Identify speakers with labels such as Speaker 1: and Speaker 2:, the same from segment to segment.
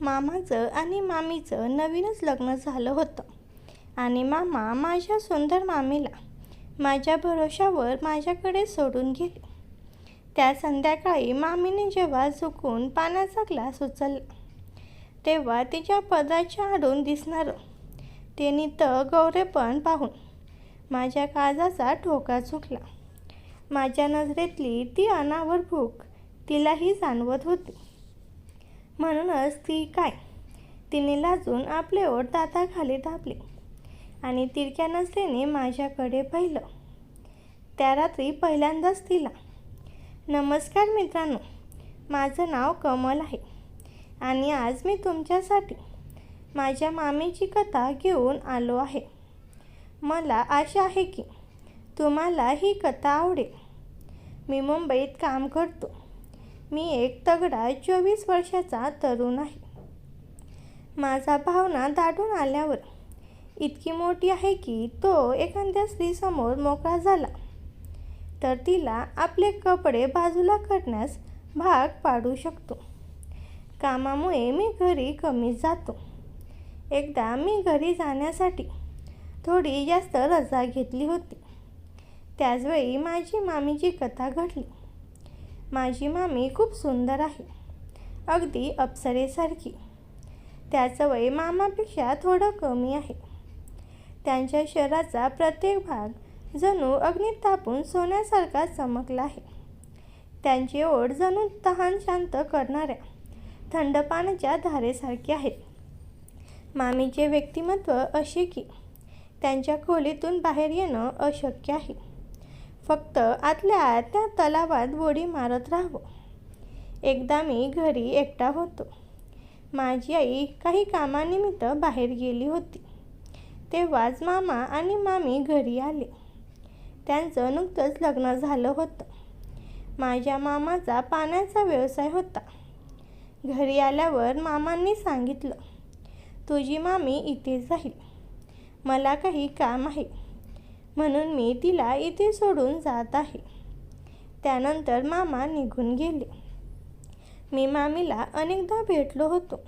Speaker 1: मामाचं आणि मामीचं नवीनच लग्न झालं होतं आणि मामा माझ्या सुंदर मामीला माझ्या भरोशावर माझ्याकडे सोडून गेले. त्या संध्याकाळी मामीने जेव्हा झुकून पाण्याचा ग्लास उचलला तेव्हा तिच्या पदराच्या आडून दिसणारं ते नितळ गौरेपण पाहून माझ्या काळजाचा ठोका चुकला. माझ्या नजरेतली ती अनावर भूक तिलाही जाणवत होती. म्हणूनच तिने लाजून आपले ओठ दाताखाली दाबले आणि तिरक्या नजरेने माझ्याकडे पाहिलं. त्या रात्री पहिल्यांदाच तिला, नमस्कार मित्रांनो, माझं नाव कमल आहे आणि आज मी तुमच्यासाठी माझ्या मामीची कथा घेऊन आलो आहे. मला आशा आहे की तुम्हाला ही कथा आवडेल. मी मुंबईत काम करतो. मी एक तगडा 24 वर्षाचा तरुण आहे. माझा भावना दाटून आल्यावर इतकी मोठी आहे की तो एखाद्या स्त्रीसमोर मोकळा झाला तर तिला आपले कपडे बाजूला करण्यास भाग पाडू शकतो. कामामुळे मी घरी कमी जातो. एकदा मी घरी जाण्यासाठी थोडी जास्त रजा घेतली होती. त्याचवेळी माझी मामीची कथा घडली. माझी मामी खूप सुंदर आहे, अगदी अप्सरेसारखी. त्याचं वय मामापेक्षा थोडं कमी आहे. त्यांच्या शरीराचा प्रत्येक भाग जणू अग्नीत तापून सोन्यासारखा चमकला आहे. त्यांचे ओठ जणू तहान शांत करणाऱ्या थंड पाण्याच्या धारेसारखे आहेत. मामीचे व्यक्तिमत्व असे की त्यांच्या खोलीतून बाहेर येणं अशक्य आहे. फक्त आतल्या आत त्या तलावात उडी मारत राहावं. एकदा मी घरी एकटा होतो. माझी आई काही कामानिमित्त बाहेर गेली होती. तेव्हाच मामा आणि मामी घरी आले. त्यांचं नुकतंच लग्न झालं होतं. माझ्या मामाचा पाण्याचा व्यवसाय होता. घरी आल्यावर मामांनी सांगितलं, तुझी मामी इथेच राहील. मला काही काम आहे म्हणून मी तिला इथे सोडून जात आहे. त्यानंतर मामा निघून गेले. मी मामीला अनेकदा भेटलो होतो,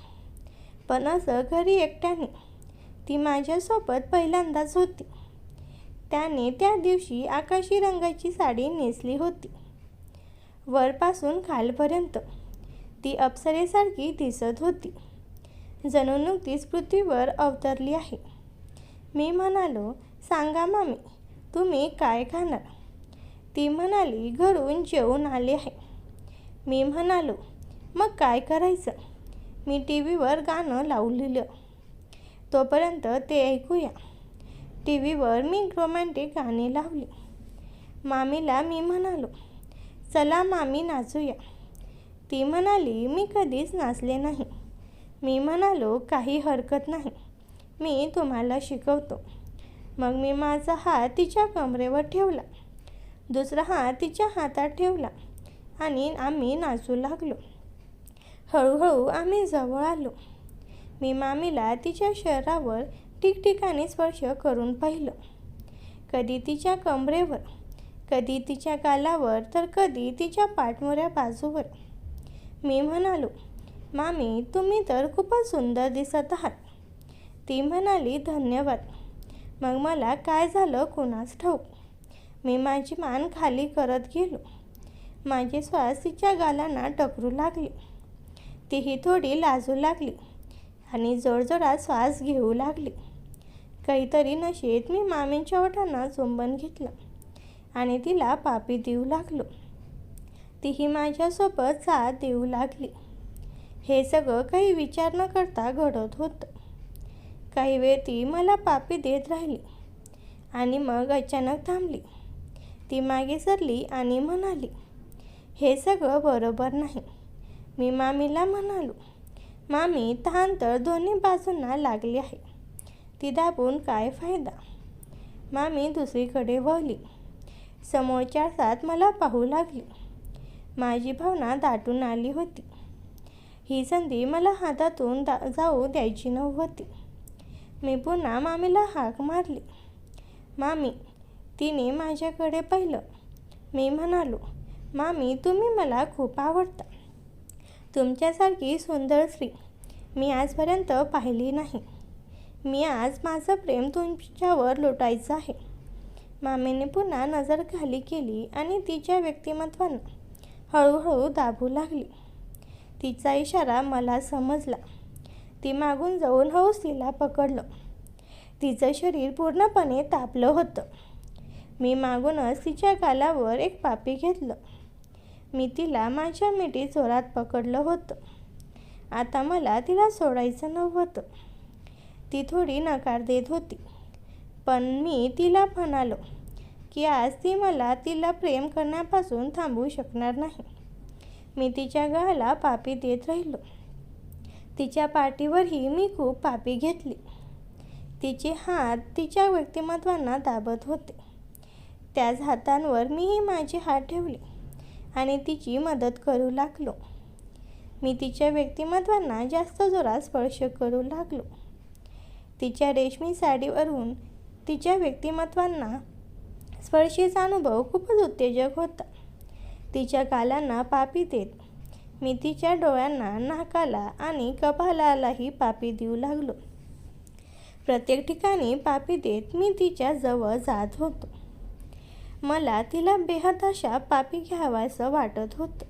Speaker 1: पण असं घरी एकट्याने ती माझ्यासोबत पहिल्यांदाच होती. त्याने त्या दिवशी आकाशी रंगाची साडी नेसली होती. वरपासून खालपर्यंत ती अप्सरेसारखी दिसत होती, जणू नुकतीच पृथ्वीवर अवतरली आहे. मी म्हणालो, सांगा मामी, तुम्ही काय खाणार? ती म्हणाली, घरून जेवून आले आहे. मी म्हणालो, मग काय करायचं? मी टीव्हीवर गाणं लावलेलं, तोपर्यंत ते ऐकूया. टीव्हीवर मी रोमॅन्टिक गाणी लावली. मामीला मी म्हणालो, चला मामी नाचूया. ती म्हणाली, मी कधीच नाचले नाही. मी म्हणालो, काही हरकत नाही, मी तुम्हाला शिकवतो. मग मी माझा हात तिच्या कमरेवर ठेवला, दुसरा हात तिच्या हातात ठेवला आणि आम्ही नाचू लागलो. हळूहळू आम्ही जवळ आलो. मी मामीला तिच्या शरीरावर ठिकठिकाणी स्पर्श करून पाहिलं. कधी तिच्या कमरेवर, कधी तिच्या गालावर, तर कधी तिच्या पाठमोऱ्या बाजूवर. मी म्हणालो, मामी, तुम्ही तर खूपच सुंदर दिसत आहात. ती म्हणाली, धन्यवाद. मग मला काय झालं कुणास ठाऊक. मी माझी मान खाली करत गेलो. माझे श्वास तिच्या गालांना टकरू लागले. तीही थोडी लाजू लागली आणि जोरजोरात श्वास घेऊ लागली. काहीतरी नशेत मी मामींच्या ओठांना चुंबन घेतलं आणि तिला पापी देऊ लागलो. तीही माझ्यासोबत साथ देऊ लागली. हे सगळं काही विचार न करता घडत होतं. काही वेळ ती मला पापी देत राहिली आणि मग अचानक थांबली. ती मागे सरली आणि म्हणाली, हे सगळं बरोबर नाही. मी मामीला म्हणालो, मामी, तहान तर दोन्ही बाजूंना लागली आहे. ती दाबून काय फायदा? मामी दुसरीकडे वळली. समोरच्या आरशात मला पाहू लागली. माझी भावना दाटून आली होती. ही संधी मला हातातून जाऊ द्यायची नव्हती. मी पुन्हा मामीला हाक मारली. मामी. तिने माझ्याकडे पाहिलं. मी म्हणालो, मामी, तुम्ही मला खूप आवडता. तुमच्यासारखी सुंदर स्त्री मी आजपर्यंत पाहिली नाही. मी आज माझं प्रेम तुमच्यावर लुटायचं आहे. मामीने पुन्हा नजर खाली केली आणि तिच्या व्यक्तिमत्वानं हळूहळू दाबू लागली. तिचा इशारा मला समजला. ती मागून जाऊन हळूच तिला पकडलं. तिचं शरीर पूर्णपणे तापलं होतं. मी मागूनच तिच्या गालावर एक पापी घेतलं. मी तिला माझ्या मिठीत जोरात पकडलं होतं. आता मला तिला सोडायचं नव्हतं. ती थोडी नकार देत होती, पण मी तिला म्हणालो की आज ती मला तिला प्रेम करण्यापासून थांबवू शकणार नाही. मी तिच्या गळाला पापी देत राहिलो. तिच्या पाठीवरही मी खूप पापी घेतली. तिचे हात तिच्या व्यक्तिमत्वांना दाबत होते. त्याच हातांवर मीही माझे हात ठेवले आणि तिची मदत करू लागलो. मी तिच्या व्यक्तिमत्वांना जास्त जोरात स्पर्श करू लागलो. तिच्या रेशमी साडीवरून तिच्या व्यक्तिमत्वांना स्पर्शेचा अनुभव खूपच उत्तेजक होता. तिच्या गालांना पापी देत मी तिच्या डोळ्यांना, नाकाला आणि कपाळालाही पापी देऊ लागलो. प्रत्येक ठिकाणी पापी देत मी तिच्या जवळ जात होतो. मला तिला बेहद अशा पापी घ्यावासं वाटत होतं.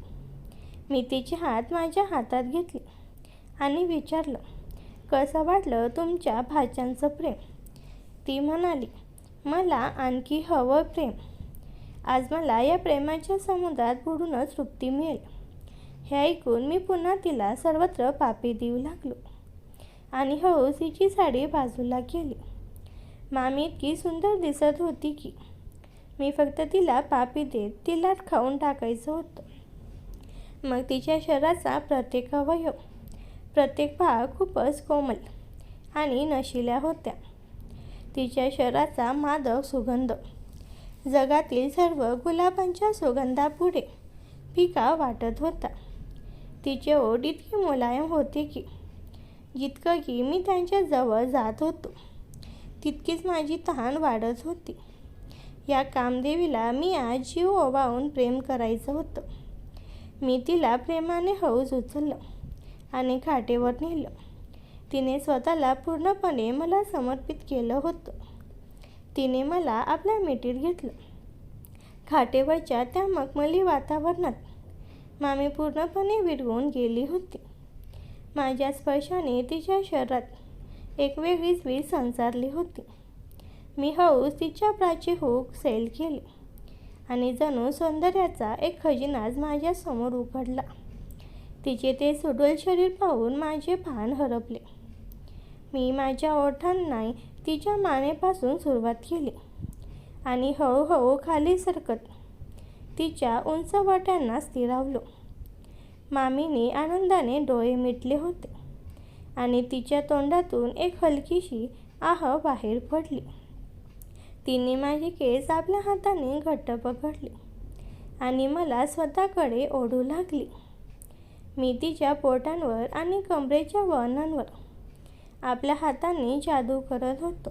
Speaker 1: मी तिचे हात माझ्या हातात घेतले आणि विचारलं, कसं वाटलं तुमच्या भाच्यांचं प्रेम? ती म्हणाली, मला आणखी हवं प्रेम. आज मला या प्रेमाच्या समुद्रात बुडूनच तृप्ती मिळेल. हे ऐकून मी पुन्हा तिला सर्वत्र पापी देऊ लागलो आणि हळूच तिची साडी बाजूला केली. मामी इतकी सुंदर दिसत होती की मी फक्त तिला पापी देत तिला खाऊन टाकायचं होतं. मग तिच्या शरीराचा प्रत्येक अवयव, प्रत्येक भाग खूपच कोमल आणि नशिल्या होत्या. तिच्या शरीराचा मादक सुगंध जगातील सर्व गुलाबांच्या सुगंधापुढे फिका वाटत होता. तिचे ओठ इतके मुलायम होते की जितकं की मी त्यांच्या जवळ जात होतो तितकीच माझी तहान वाढत होती. या कामदेवीला मी आज जीव ओवाळून प्रेम करायचं होतं. मी तिला प्रेमाने हळूच उचललं आणि खाटेवर नेलं. तिने स्वतःला पूर्णपणे मला समर्पित केलं होतं. तिने मला आपल्या मिठीत घेतलं. खाटेवरच्या त्या मखमली वातावरणात मामी पूर्णपणे विरघळून गेली होती. माझ्या स्पर्शाने तिच्या शरीरात एक वेगळीच वीज संचारली होती. मी हळूच तिच्या प्राची हुक सैल केली आणि जणू सौंदर्याचा एक खजिनाच माझ्यासमोर उघडला. तिचे ते सुडोल शरीर पाहून माझे भान हरपले. मी माझ्या ओठांना तिच्या मानेपासून सुरुवात केली आणि हळूहळू खाली सरकत तिच्या उंच वाट्यांना स्थिरावलो. मामीने आनंदाने डोळे मिटले होते आणि तिच्या तोंडातून एक हलकीशी आह बाहेर पडली. तिने माझे केस आपल्या हाताने घट्ट पकडले आणि मला स्वतःकडे ओढू लागली. मी तिच्या पोटांवर आणि कमरेच्या वळणांवर आपल्या हातांनी जादू करत होतो.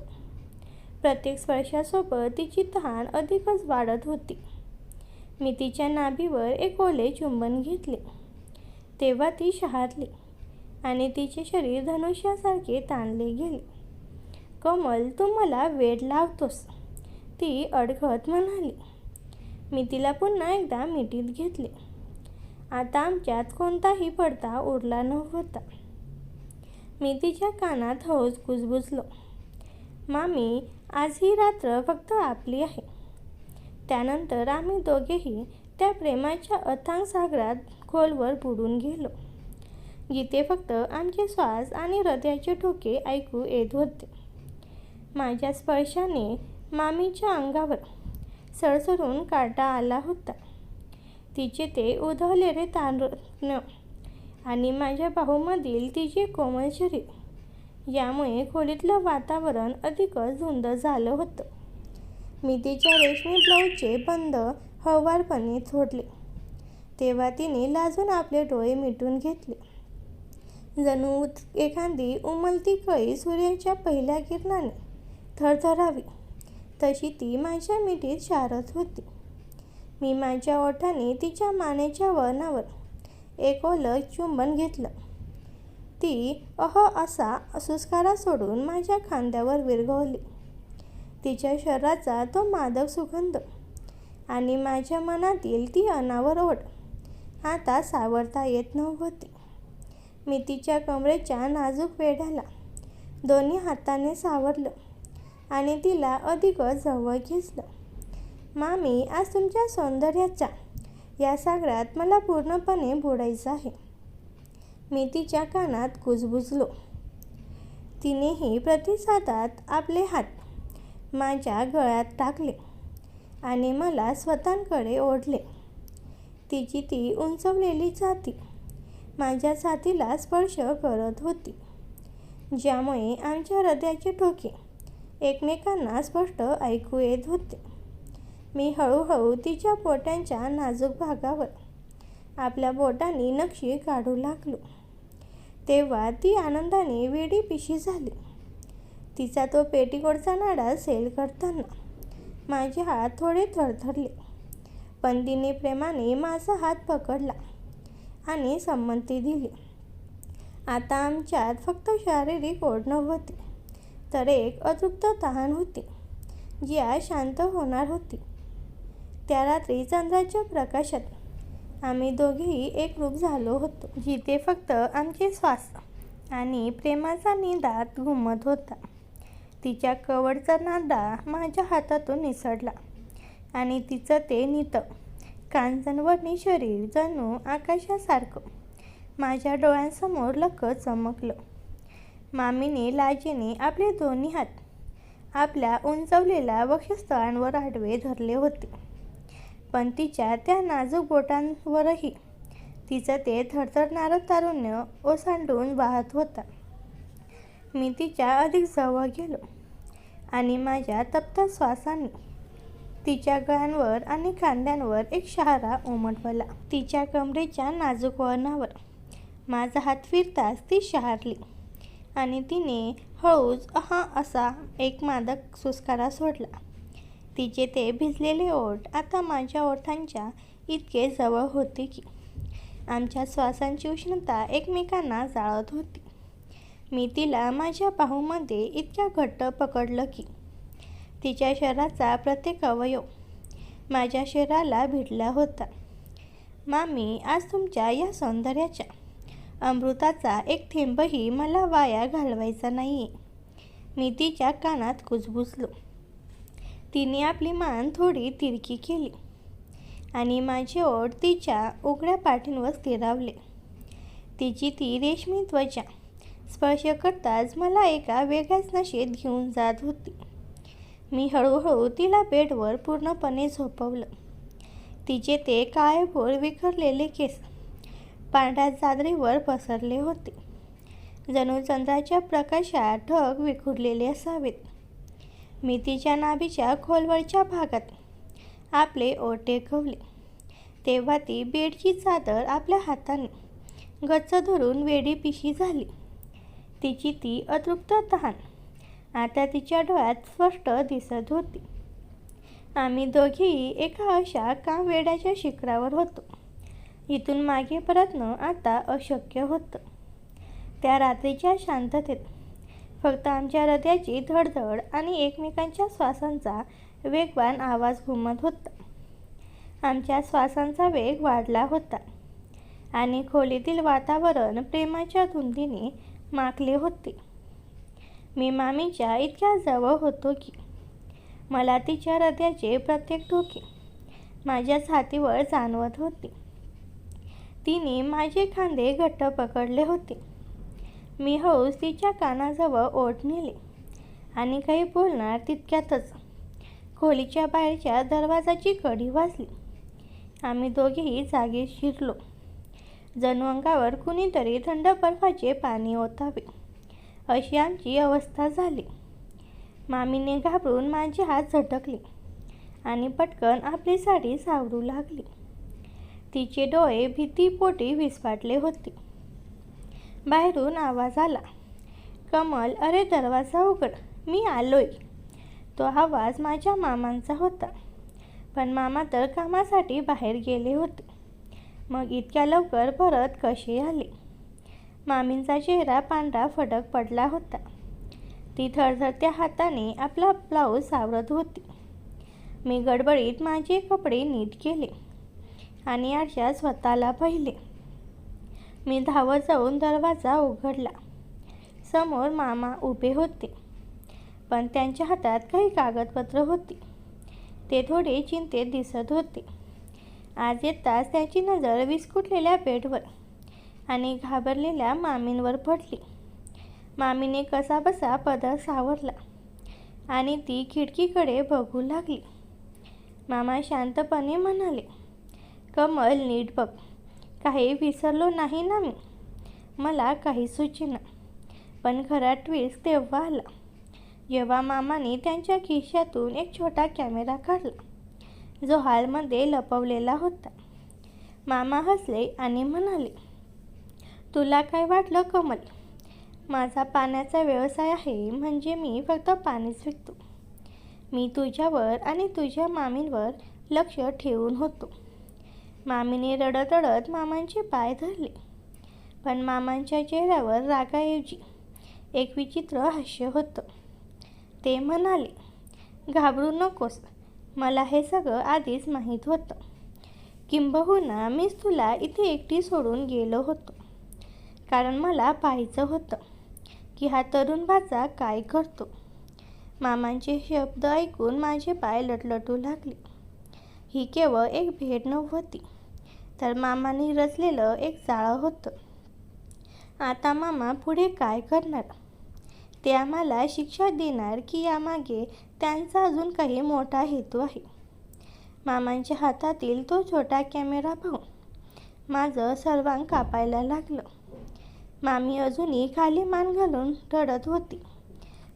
Speaker 1: प्रत्येक स्पर्शासोबत तिची तहान अधिकच वाढत होती. मी तिच्या नाभीवर एक ओले चुंबन घेतले तेव्हा ती शहारली आणि तिचे शरीर धनुष्यासारखे ताणले गेले. कमल, तू मला वेड लावतोस, ती अडखळत म्हणाली. मी तिला पुन्हा एकदा मिठीत घेतले. आता आमच्यात कोणताही पडदा उरला नव्हता. मी तिच्या कानात हळूच कुजबुजलो, मामी, आज ही रात्र फक्त आपली आहे. त्यानंतर आम्ही दोघेही त्या प्रेमाच्या अथांग सागरात खोलवर बुडून गेलो, जिथे फक्त आमचे श्वास आणि हृदयाचे ठोके ऐकू येत होते. माझ्या स्पर्शाने मामीच्या अंगावर सळसळून काटा आला होता. तिचे ते उधळलेले तारुण्य आणि माझ्या बाहूमधील तिचे कोमल शरीर यामुळे खोलीतलं वातावरण अधिकच धुंद झालं होतं. मी तिच्या रेशमी ब्लाऊजचे बंद हळुवारपणे सोडले तेव्हा तिने लाजून आपले डोळे मिटून घेतले. जणू एखादी उमलती कळी सूर्याच्या पहिल्या किरणाने थरथरावी तशी ती माझ्या मिठीत शारत होती. मी माझ्या ओठाने तिच्या मानेच्या वळणावर एक ओलं चुंबन घेतलं. ती असा सुस्कारा सोडून माझ्या खांद्यावर विरघळली. तिच्या शरीराचा तो मादक सुगंध आणि माझ्या मनातील ती अनावर ओढ आता सावरता येत नव्हती. मी तिच्या कमरेच्या नाजूक वेढ्याला दोन्ही हाताने सावरलं आणि तिला अधिकच जवळ घेतलं. मामी, आज तुमच्या सौंदर्याच्या या सागरात मला पूर्णपणे बुडायचं आहे. मी तिच्या कानात कुजबुजलो. तिनेही प्रतिसादात आपले हात माझ्या गळ्यात टाकले आणि मला स्वतःकडे ओढले. तिची ती उंचवलेली छाती माझ्या छातीला स्पर्श करत होती, ज्यामुळे आमच्या हृदयाचे ठोके एकमेकांना स्पष्ट ऐकू येत होते. मी हळूहळू तिच्या पोटांच्या नाजूक भागावर आपल्या बोटांनी नक्षी काढू लागलो. तेव्हा ती आनंदाने वेडी पिशी झाली. तिचा तो पेटीकोटचा नाडा सैल करताना माझे हात थोडे थरथरले, पण तिने प्रेमाने माझा हात पकडला आणि संमती दिली. आता आमच्यात फक्त शारीरिक ओढ नव्हती, तर एक अतृप्त तहान होती, जी आज शांत होणार होती. त्या रात्री चंद्राच्या प्रकाशात आम्ही दोघेही एकरूप झालो होतो, जिथे फक्त आमचे श्वास आणि प्रेमाचा निनाद घुमत होता. तिच्या कवडचा नादा माझ्या हातातून निसटला आणि तिचं ते नितं कांचनवर्णी शरीर जणू आकाशासारखं माझ्या डोळ्यांसमोर लख्ख चमकलं. मामीने लाजेने आपले दोन्ही हात आपल्या उंचवलेल्या वक्षस्थळांवर आडवे धरले होते, पण तिच्या त्या नाजूक बोटांवरही तिचं ते थरथरणारं तारुण्य ओसांडून वाहत होता. मी तिच्या अधिक जवळ गेलो आणि माझ्या तप्त श्वासाने तिच्या गळ्यांवर आणि खांद्यांवर एक शहारा उमटवला. तिच्या कमरेच्या नाजूक वळणावर माझा हात फिरताच ती शहारली आणि तिने हळूच असा एक मादक सुस्कारा सोडला. तिचे ते भिजलेले ओठ आता माझ्या ओठांच्या इतके जवळ होते की आमच्या श्वासांची उष्णता एकमेकांना जाळत होती. मी तिला माझ्या बाहूमध्ये इतक्या घट्ट पकडलं की तिच्या शरीराचा प्रत्येक अवयव माझ्या शरीराला भिडला होता. मामी, आज तुमच्या या सौंदर्याच्या अमृताचा एक थेंबही मला वाया घालवायचा नाही आहे. मी तिच्या कानात कुजबुजलो. तिने आपली मान थोडी तिरकी केली आणि माझे ओठ तिच्या उघड्या पाठींवर स्थिरावले. तिची ती रेशमी त्वचा स्पर्श करताच मला एका वेगळ्याच नशेत घेऊन जात होती. मी हळूहळू तिला बेडवर पूर्णपणे झोपवलं. तिचे ते काळेभोर विखरलेले केस पांढऱ्या चादरीवर पसरले होते, जणू चंद्राच्या प्रकाशात ढग विखुरलेले असावेत. मी तिच्या नाभीच्या खोलवरच्या भागात आपले ओठ टेकवले, तेव्हा ती बेडची चादर आपल्या हाताने गच्च धरून वेडी पिशी झाली. तिची ती अतृप्त तहान आता तिच्या डोळ्यात स्पष्ट दिसत होती. आम्ही दोघेही एका अशा कामवेड्याच्या शिखरावर होतो, इथून मागे परतणं आता अशक्य होतं. त्या रात्रीच्या शांततेत फक्त आमच्या हृदयाची धडधड आणि एकमेकांच्या श्वासांचा वेगवान आवाज घुमत होता. आमच्या श्वासांचा वेग वाढला होता आणि खोलीतील वातावरण प्रेमाच्या धुंदीने माखले होते. मी मामीच्या इतक्या जवळ होतो की मला तिच्या हृदयाचे प्रत्येक ठोके माझ्या छातीवर जाणवत होते. तिने माझे खांदे घट्ट पकडले होते. मी हळूच तिच्या कानाजवळ ओठ नेले आणि काही बोलणार तितक्यातच खोलीच्या बाहेरच्या दरवाजाची कडी वाजली. आम्ही दोघेही जागी शिरलो, जणू अंगावर कुणीतरी थंड बर्फाचे पाणी ओतावे अशी आमची अवस्था झाली. मामीने घाबरून माझे हात झटकले आणि पटकन आपली साडी सावरू लागली. तिचे डोळे भीतीपोटी विस्फारले होते. बाहेरून आवाज आला, कमल, अरे दरवाजा उघड, मी आलोय. तो आवाज माझ्या मामांचा होता, पण मामा तर कामासाठी बाहेर गेले होते. मग इतक्या लवकर परत कसे आले? मामींचा चेहरा पांढरा फडक पडला होता. ती थरथरत्या हाताने आपला ब्लाऊज सावरत होती. मी गडबडीत माझे कपडे नीट केले आणि आरशात स्वतःला पाहिले. मी धावत जाऊन दरवाजा उघडला. समोर मामा उभे होते, पण त्यांच्या हातात काही कागदपत्र होती. ते थोडे चिंतेत दिसत होते. आज येताच त्याची नजर विस्कटलेल्या बेडवर आणि घाबरलेल्या मामींवर पडली. मामीने कसाबसा पदर सावरला आणि ती खिडकीकडे बघू लागली. मामा शांतपणे म्हणाले, कमल, नीट बघ. काही विसरलो नाही ना मी? मला काही सुचेना. पण खरा ट्विस्ट तेव्हा आला जेव्हा मामाने त्यांच्या खिशातून एक छोटा कॅमेरा काढला, जो हॉलमध्ये लपवलेला होता. मामा हसले आणि म्हणाले, तुला काय वाटलं कमल? माझा पाण्याचा व्यवसाय आहे, म्हणजे मी फक्त पाणीच विकतो. मी तुझ्यावर आणि तुझ्या मामींवर लक्ष ठेवून होतो. मामीने रडत रडत मामांचे पाय धरले, पण मामांच्या चेहऱ्यावर रागाऐवजी एक विचित्र हास्य होतं. ते म्हणाले, घाबरू नकोस. मला हे सगळं आधीच माहीत होतं. किंबहुना मीच तुला इथे एकटी सोडून गेलो होतो, कारण मला पाहायचं होतं की हा तरुण भाचा काय करतो. मामांचे शब्द ऐकून माझे पाय लटलटू लागले. ही केवळ एक भेट नव्हती, तर मामाने रचलेलं एक जाळं होतं. आता मामा पुढे काय करणार? ते आम्हाला शिक्षा देणार की यामागे त्यांचा अजून काही मोठा हेतू आहे? मामांच्या हातातील तो छोटा कॅमेरा पाहून माझं सर्वांग कापायला लागलं. मामी अजूनही खाली मान घालून रडत होती,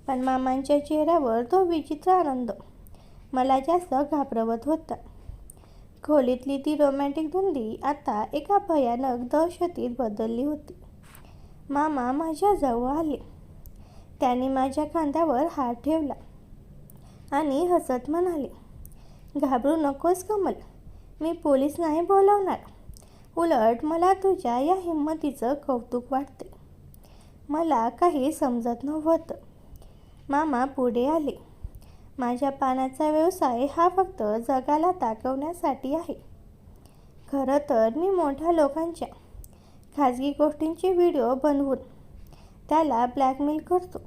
Speaker 1: पण मामांच्या चेहऱ्यावर तो विचित्र आनंद मला जास्त घाबरवत होता. खोलीतली ती रोमॅन्टिक धुंदी आता एका भयानक दहशतीत बदलली होती. मामा माझ्याजवळ आले. त्यांनी माझ्या खांद्यावर हात ठेवला आणि हसत म्हणाले, घाबरू नकोस कमल. मी पोलीस नाही बोलावणार. उलट मला तुझ्या या हिंमतीचं कौतुक वाटते. मला काही समजत नव्हतं. मामा पुढे आले. माझ्या पाण्याचा व्यवसाय हा फक्त जगाला दाखवण्यासाठी आहे. खरं तर मी मोठ्या लोकांच्या खाजगी गोष्टींचे व्हिडिओ बनवून त्याला ब्लॅकमेल करतो.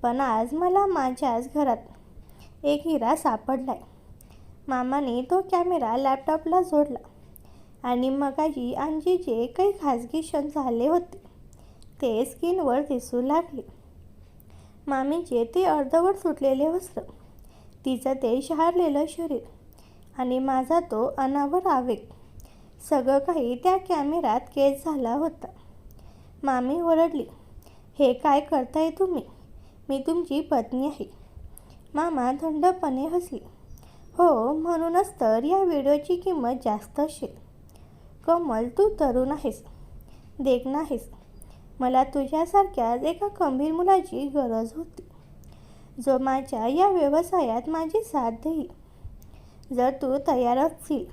Speaker 1: पण आज मला माझ्याच घरात एक हिरा सापडलाय. मामाने तो कॅमेरा लॅपटॉपला जोडला आणि मगाशी आमचे जे काही खाजगी क्षण झाले होते ते स्क्रीनवर दिसू लागले. मामीचे ते अर्धवट सुटलेले वस्त्र, तिचं ते शहारलेलं शरीर आणि माझा तो अनावर आवेग, सगळं काही त्या कॅमेऱ्यात कैद झाला होता. मामी ओरडली, हे काय करताय तुम्ही? मी तुमची पत्नी आहे. मामा थंडपणे हसली, हो, म्हणूनच तर या व्हिडिओची किंमत जास्त असेल. कमल, तू तरुण आहेस, देखणा आहेस. मला तुझ्यासारख्याच एका खंबीर मुलाची गरज होती, जो माझ्या या व्यवसायात माझी साथ देईल. जर तू तयार असशील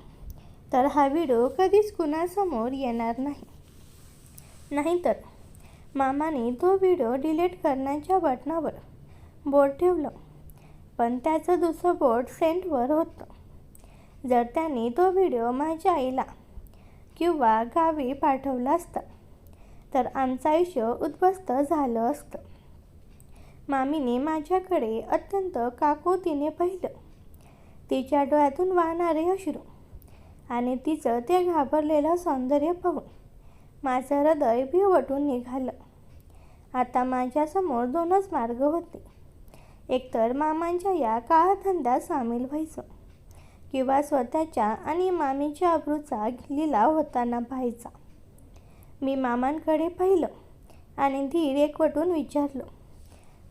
Speaker 1: तर हा व्हिडिओ कधीच कुणासमोर येणार नाही. नाहीतर मामाने तो व्हिडिओ डिलीट करण्याच्या बटणावर बोट ठेवलं, पण त्याचं दुसरं बोट सेंटवर होतं. जर त्याने तो व्हिडिओ माझ्या आईला किंवा गावी पाठवला असता तर आमचं आयुष्य उद्ध्वस्त झालं असतं. मामीने माझ्याकडे अत्यंत काकुतीने पाहिलं. तिच्या डोळ्यातून वाहणारे अश्रू आणि तिचं ते घाबरलेलं सौंदर्य पाहून माझं हृदय भिवटून निघालं. आता माझ्यासमोर दोनच मार्ग होते. एकतर मामांच्या या काळधंद्यात सामील व्हायचं किंवा स्वतःच्या आणि मामीच्या अब्रूचा लिलाव होताना पाहायचा. मी मामांकडे पाहिलं आणि धीर एकवटून विचारलं,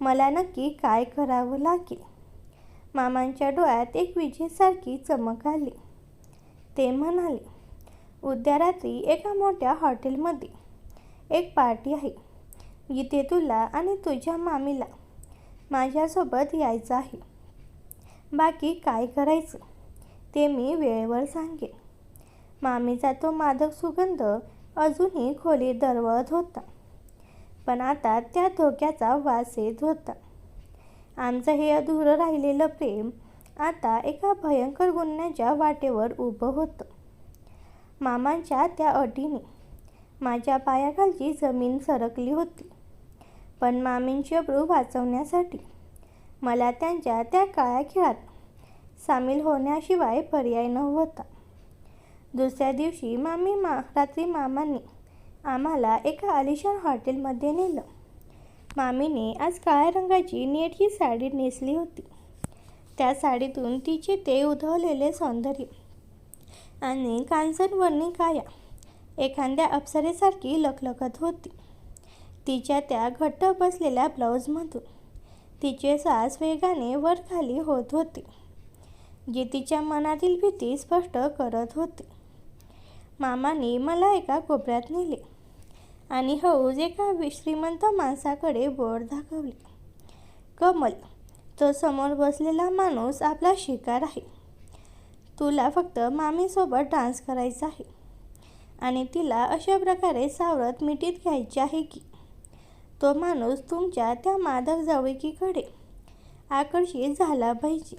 Speaker 1: मला नक्की काय करावं लागेल? मामांच्या डोळ्यात एक विजेसारखी चमक आली. ते म्हणाले, उद्या रात्री एका मोठ्या हॉटेलमध्ये एक पार्टी आहे, जिथे तुला आणि तुझ्या मामीला माझ्यासोबत यायचं आहे. बाकी काय करायचं ते मी वेळेवर सांगेन. मामीचा तो मादक सुगंध अजूनही खोलीत दरवळत होता. पण आता त्या धोक्याचा वास येत होता. आमचं हे अधुरं राहिलेलं प्रेम आता एका भयंकर गुन्ह्याच्या वाटेवर उभं होतं. मामांच्या त्या अटीने माझ्या पायाखालची जमीन सरकली होती. पण मामींची अब्रू वाचवण्यासाठी मला त्यांच्या त्या काळ्या खेळात सामील होण्याशिवाय पर्याय नव्हता. दुसऱ्या दिवशी रात्री मामांनी आम्हाला एका आलिशान हॉटेलमध्ये नेलं. मामीने आज काळ्या रंगाची नेटची साडी नेसली होती. त्या साडीतून तिचे ते उधळलेले सौंदर्य आणि कांचनवर्णी काया एखाद्या अप्सरेसारखी लखलखत होती. तिच्या त्या घट्ट बसलेल्या ब्लाऊजमधून तिचे श्वास वेगाने वर खाली होत होते, जे तिच्या मनातील भीती स्पष्ट करत होते. मामांनी मला एका कोपऱ्यात नेले आणि हळूच एका श्रीमंत माणसाकडे बोट दाखवले. कमल, तो समोर बसलेला माणूस आपला शिकार आहे. तुला फक्त मामीसोबत डान्स करायचा आहे आणि तिला अशा प्रकारे सावरत मिठीत घ्यायचे आहे की तो माणूस तुमच्या त्या मादक जवळीकीकडे आकर्षित झाला पाहिजे.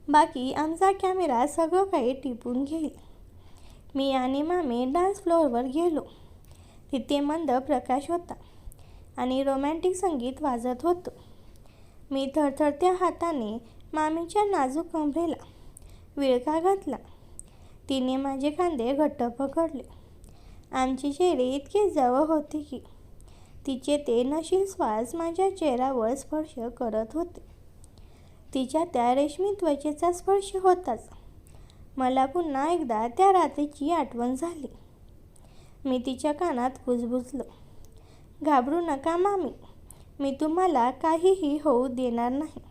Speaker 1: बाकी आमचा कॅमेरा सगळं काही टिपून घेईल. मी आणि मामी डान्स फ्लोअरवर गेलो. तिथे मंद प्रकाश होता आणि रोमॅन्टिक संगीत वाजत होतं. मी थरथरत्या हाताने मामीच्या नाजूक कमरेला विळखा घातला. तिने माझे खांदे घट्ट पकडले. आमचे चेहरे इतके जवळ होते की तिचे ते नशील श्वास माझ्या चेहऱ्यावर स्पर्श करत होते. तिच्या त्या रेशमी त्वचेचा स्पर्श होताच मला पुन्हा एकदा त्या रात्रीची आठवण झाली. मी तिच्या कानात कुजबुजलो, घाबरू नका मामी, मी तुम्हाला काहीही होऊ देणार नाही.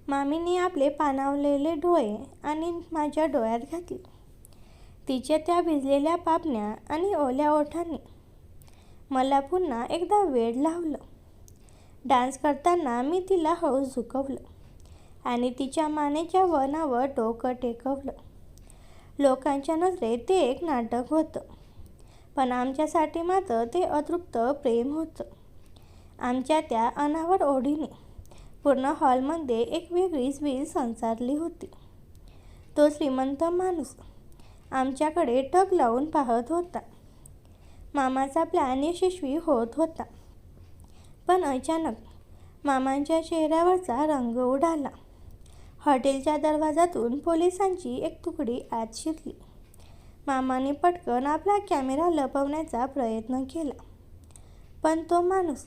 Speaker 1: मामीने आपले पाणावलेले डोळे आणि माझ्या डोळ्यात घातले. तिच्या त्या भिजलेल्या पापण्या आणि ओल्या ओठांनी मला पुन्हा एकदा वेड लावलं. डान्स करताना मी तिला हळूच झुकवलं आणि तिच्या मानेच्या वळणावर डोकं टेकवलं. लोकांच्या नजरेत ते एक नाटक होतं, पण आमच्यासाठी मात्र ते अतृप्त प्रेम होतं. आमच्या त्या अनावर ओढीने पूर्ण हॉलमध्ये एक वेगळीच वीज संचारली होती. तो श्रीमंत माणूस आमच्याकडे टक लावून पाहत होता. मामाचा प्लॅन यशस्वी होत होता. पण अचानक मामांच्या चेहऱ्यावरचा रंग उडाला. हॉटेलच्या दरवाजातून पोलिसांची एक तुकडी आत शिरली. मामाने पटकन आपला कॅमेरा लपवण्याचा प्रयत्न केला. पण तो माणूस,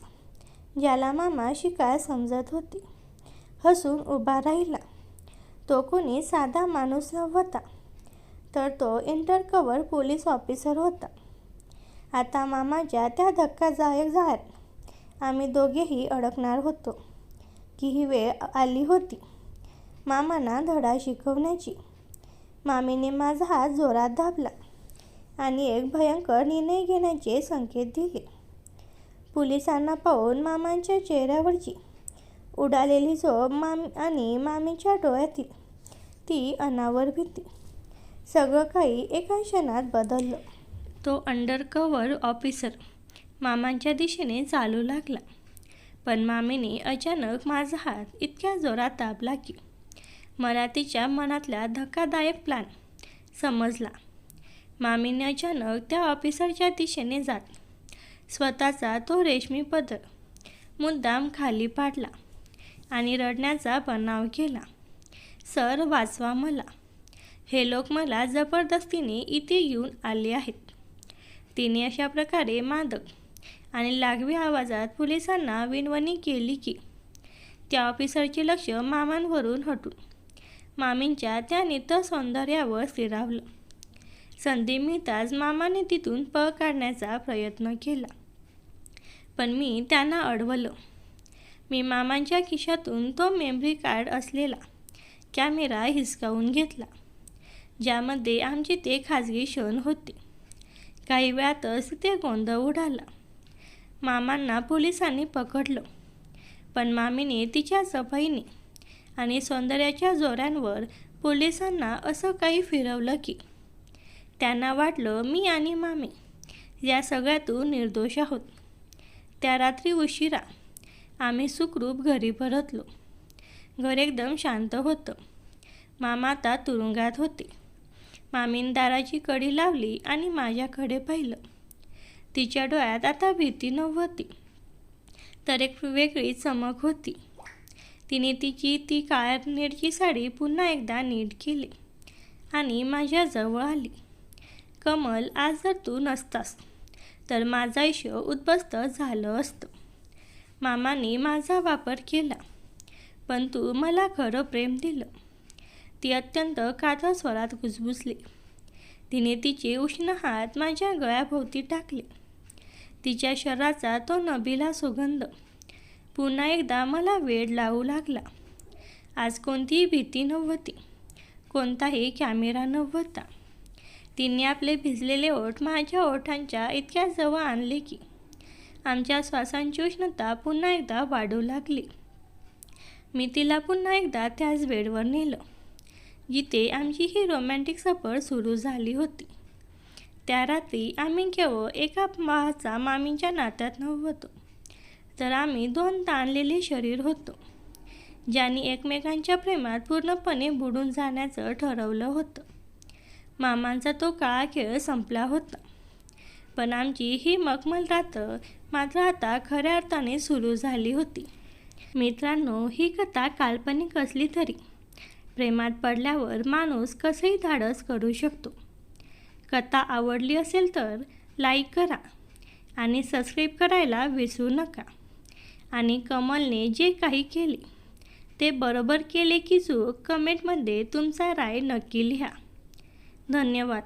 Speaker 1: ज्याला मामा शिकार समजत होते, हसून उभा राहिला. तो कोणी साधा माणूस नव्हता, तर तो इंटरकव्हर पोलीस ऑफिसर होता. आता मामाच्या त्या धक्कादायक जाळ्यात आम्ही दोघेही अडकणार होतो की ही वेळ आली होती मामांना धडा शिकवण्याची. मामीने माझा हात जोरात दाबला आणि एक भयंकर निर्णय घेण्याचे संकेत दिले. पोलिसांना पाहून मामांच्या चेहऱ्यावरची उडालेली झोप आणि मामीच्या डोळ्यातील ती अनावर भीती, सगळं काही एका क्षणात बदललं. तो अंडरकव्हर ऑफिसर मामांच्या दिशेने चालू लागला. पण मामीने अचानक माझा हात इतक्या जोरात दाबला की मला तिच्या मनातला धक्कादायक प्लॅन समजला. मामीने अचानक त्या ऑफिसरच्या दिशेने जात स्वतःचा तो रेशमी पदर मुद्दाम खाली पाडला आणि रडण्याचा बनाव केला. सर, वाचवा मला. हे लोक मला जबरदस्तीने इथे घेऊन आले आहेत. तिने अशा प्रकारे मादक आणि लागवी आवाजात पोलिसांना विनवणी केली की त्या ऑफिसरचे लक्ष मामांवरून हटून मामींच्या त्या नितळ सौंदर्यावर स्थिरावलं. संधी मिळताच मामाने तिथून पळ काढण्याचा प्रयत्न केला, पण मी त्यांना अडवलं. मी मामांच्या खिशातून तो मेमरी कार्ड असलेला कॅमेरा हिसकावून घेतला, ज्यामध्ये आमचे ते खाजगी क्षण होते. काही वेळातच तिथे गोंधळ उडाला. मामांना पोलिसांनी पकडलं, पण मामीने तिच्या सफाईने आणि सौंदर्याच्या जोरांवर पोलिसांना असं काही फिरवलं की त्यांना वाटलं मी आणि मामी या सगळ्यातून निर्दोष आहोत. त्या रात्री उशिरा आम्ही सुखरूप घरी परतलो. घर एकदम शांत होतं. मामा आता तुरुंगात होते. मामीने दाराची कडी लावली आणि माझ्याकडे पाहिलं. तिच्या डोळ्यात आता भीती नव्हती, तर एक वेगळी चमक होती. तिने तिची ती काळ्या नेटची साडी पुन्हा एकदा नीट केली आणि माझ्याजवळ आली. कमल, आज जर तू नसतास तर माझं आयुष्य उद्ध्वस्त झालं असतं. मामाने माझा वापर केला, पण तू मला खरं प्रेम दिलं. ती अत्यंत कातर स्वरात कुजबुजली. तिने तिचे उष्ण हात माझ्या गळ्याभोवती टाकले. तिच्या शरीराचा तो नबिला सुगंध पुन्हा एकदा मला वेड लावू लागला. आज कोणतीही भीती नव्हती, कोणताही कॅमेरा नव्हता. तिने आपले भिजलेले ओठ माझ्या ओठांच्या इतक्या जवळ आणले की आमच्या श्वासांची उष्णता पुन्हा एकदा वाढू लागली. मी तिला पुन्हा एकदा त्याच बेडवर नेलं, जिथे आमची ही रोमॅन्टिक सफर सुरू झाली होती. त्या रात्री आम्ही केवळ एका भावाचा मामींच्या नात्यात नव्हतो, तर आम्ही दोन ताणलेले शरीर होतो, ज्यांनी एकमेकांच्या प्रेमात पूर्णपणे बुडून जाण्याचं ठरवलं होतं. मामांचा तो काळा खेळ संपला होता, पण आमची ही मखमल रात्र मात्र आता खऱ्या अर्थाने सुरू झाली होती. मित्रांनो, ही कथा काल्पनिक असली तरी प्रेमात पडल्यावर माणूस कसंही धाडस करू शकतो. कथा आवडली असेल तर लाईक करा आणि सबस्क्राईब करायला विसरू नका. आणि कमलने जे काही केले ते बरोबर केले की चूक, कमेंटमध्ये तुमचा राय नक्की लिहा. धन्यवाद.